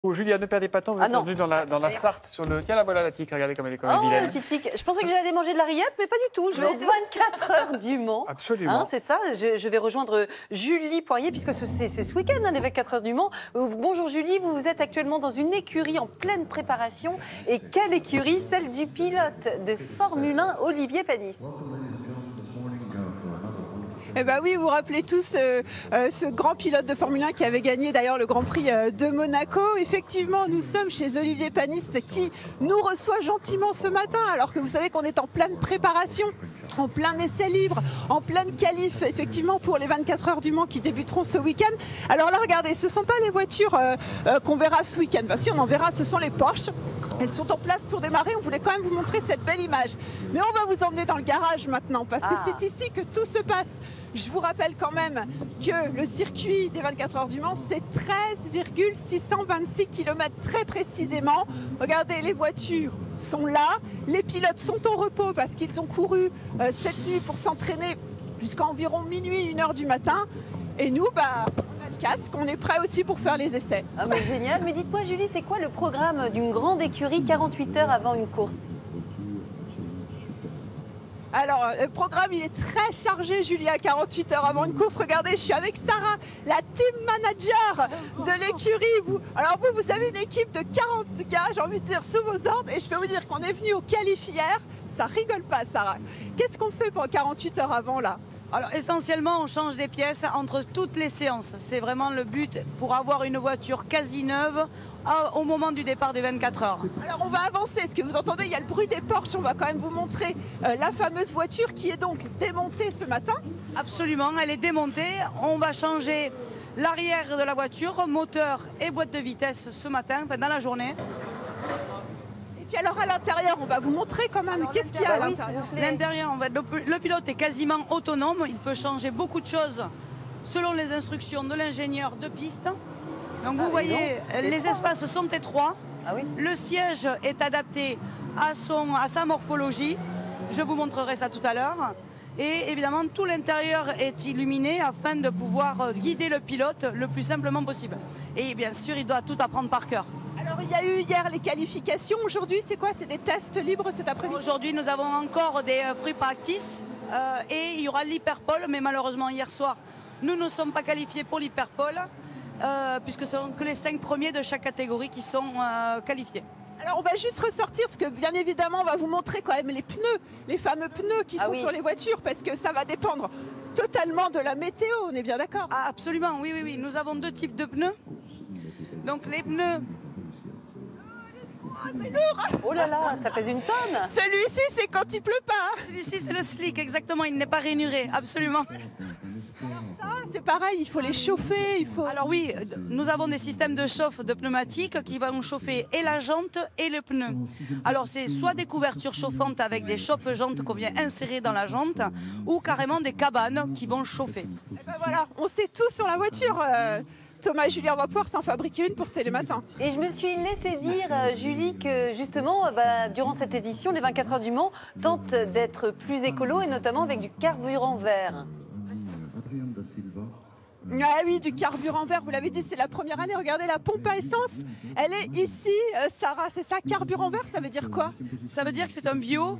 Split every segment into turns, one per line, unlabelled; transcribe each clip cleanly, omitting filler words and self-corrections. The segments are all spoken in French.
Oh, Julia, ne perdez pas de temps, vous êtes venue dans la Sarthe sur le... Tiens, la voilà la tique, regardez comme elle est vilaine.
Petite tique. Je pensais que j'allais manger de la rillette, mais pas du tout. Je vais aux 24 heures du Mans.
Absolument.
C'est ça, je vais rejoindre Julie Poirier, puisque c'est ce week-end, les 24 heures du Mans. Bonjour Julie, vous êtes actuellement dans une écurie en pleine préparation. Et quelle écurie? Celle du pilote de Formule 1, Olivier Panis.
Eh ben oui, vous vous rappelez tous ce grand pilote de Formule 1 qui avait gagné d'ailleurs le Grand Prix de Monaco. Effectivement, nous sommes chez Olivier Panis qui nous reçoit gentiment ce matin, alors que vous savez qu'on est en pleine préparation, en plein essai libre, en pleine qualif, effectivement, pour les 24 heures du Mans qui débuteront ce week-end. Alors là, regardez, ce ne sont pas les voitures qu'on verra ce week-end. Ben, si, on en verra, ce sont les Porsche. Elles sont en place pour démarrer. On voulait quand même vous montrer cette belle image. Mais on va vous emmener dans le garage maintenant, parce que c'est ici que tout se passe. Je vous rappelle quand même que le circuit des 24 heures du Mans, c'est 13,626 km très précisément. Regardez, les voitures sont là. Les pilotes sont au repos parce qu'ils ont couru cette nuit pour s'entraîner jusqu'à environ minuit, 1h du matin. Et nous, bah, on a le casque, on est prêt aussi pour faire les essais.
Ah mais génial. Mais dites-moi Julie, c'est quoi le programme d'une grande écurie 48 heures avant une course?
Alors, le programme, il est très chargé, Julia, 48 heures avant une course. Regardez, je suis avec Sarah, la team manager de l'écurie. Alors vous avez une équipe de 40 gars, j'ai envie de dire, sous vos ordres. Et je peux vous dire qu'on est venu au qualif hier. Ça rigole pas, Sarah. Qu'est-ce qu'on fait pour 48 heures avant, là?
Alors essentiellement, on change des pièces entre toutes les séances. C'est vraiment le but pour avoir une voiture quasi neuve au moment du départ des 24 heures.
Alors on va avancer. Ce que vous entendez, il y a le bruit des Porsche. On va quand même vous montrer la fameuse voiture qui est donc démontée ce matin.
Absolument, elle est démontée. On va changer l'arrière de la voiture, moteur et boîte de vitesse ce matin, enfin dans la journée.
Et alors à l'intérieur, on va vous montrer quand même qu'est-ce qu'il y a à l'intérieur.
L'intérieur, le pilote est quasiment autonome. Il peut changer beaucoup de choses selon les instructions de l'ingénieur de piste. Donc vous voyez, les espaces sont étroits. Le siège est adapté à sa morphologie. Je vous montrerai ça tout à l'heure. Et évidemment, tout l'intérieur est illuminé afin de pouvoir guider le pilote le plus simplement possible. Et bien sûr, il doit tout apprendre par cœur.
Alors, il y a eu hier les qualifications. Aujourd'hui, c'est quoi? C'est des tests libres cet après-midi?
Aujourd'hui, nous avons encore des free practice et il y aura l'hyperpole. Mais malheureusement, hier soir, nous ne sommes pas qualifiés pour l'hyperpole puisque ce sont que les 5 premiers de chaque catégorie qui sont qualifiés.
Alors, on va juste ressortir parce que, bien évidemment, on va vous montrer quand même les pneus, les fameux pneus qui sont sur les voitures parce que ça va dépendre totalement de la météo. On est bien d'accord?
Absolument, oui, oui, oui. Nous avons 2 types de pneus. Donc, les pneus...
Oh, c'est lourd!
Oh là là, ça pèse une tonne!
Celui-ci, c'est quand il pleut pas!
Celui-ci, c'est le slick, exactement. Il n'est pas rainuré, absolument.
Ça, c'est pareil, il faut les chauffer,
Alors oui, nous avons des systèmes de chauffe de pneumatiques qui vont chauffer et la jante et le pneu. Alors c'est soit des couvertures chauffantes avec des chauffe-jantes qu'on vient insérer dans la jante ou carrément des cabanes qui vont chauffer.
Et ben voilà, on sait tout sur la voiture. Thomas et Julie, on va pouvoir s'en fabriquer une pour Télématin.
Et je me suis laissé dire, Julie, que justement, durant cette édition, les 24 heures du Mans tentent d'être plus écolo et notamment avec du carburant vert.
Ah oui, du carburant vert, vous l'avez dit, c'est la première année. Regardez la pompe à essence, elle est ici, Sarah, c'est ça, carburant vert, ça veut dire quoi?
Ça veut dire que c'est un bio,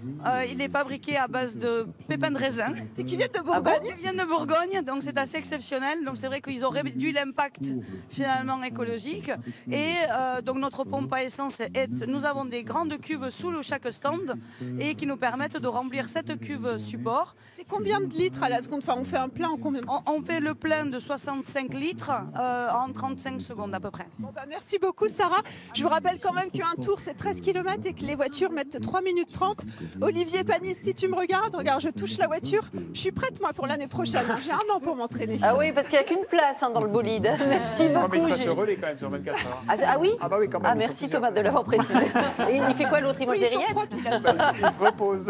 il est fabriqué à base de pépins de raisin.
C'est qui vient de Bourgogne?
Ils viennent de Bourgogne, donc c'est assez exceptionnel. Donc c'est vrai qu'ils ont réduit l'impact finalement écologique. Et donc notre pompe à essence, nous avons des grandes cuves sous chaque stand et qui nous permettent de remplir cette cuve support.
C'est combien de litres à la seconde? Enfin, on fait un plein en combien de temps?
On fait le plein de 65 litres en 35 secondes à peu près.
Bon bah merci beaucoup Sarah. Je vous rappelle quand même qu'un tour c'est 13 km et que les voitures mettent 3 minutes 30. Olivier Panis, si tu me regardes, regarde, je touche la voiture. Je suis prête moi pour l'année prochaine. J'ai 1 an pour m'entraîner.
Ah oui, parce qu'il n'y a qu'une place dans le bolide. Merci beaucoup.
Mais il se passe le relais quand même sur 24 heures.
Ah oui?
Ah bah oui, quand même.
Ah merci Thomas de l'avoir précisé. Et il fait quoi l'autre? Il mange des rillettes?
Il se repose.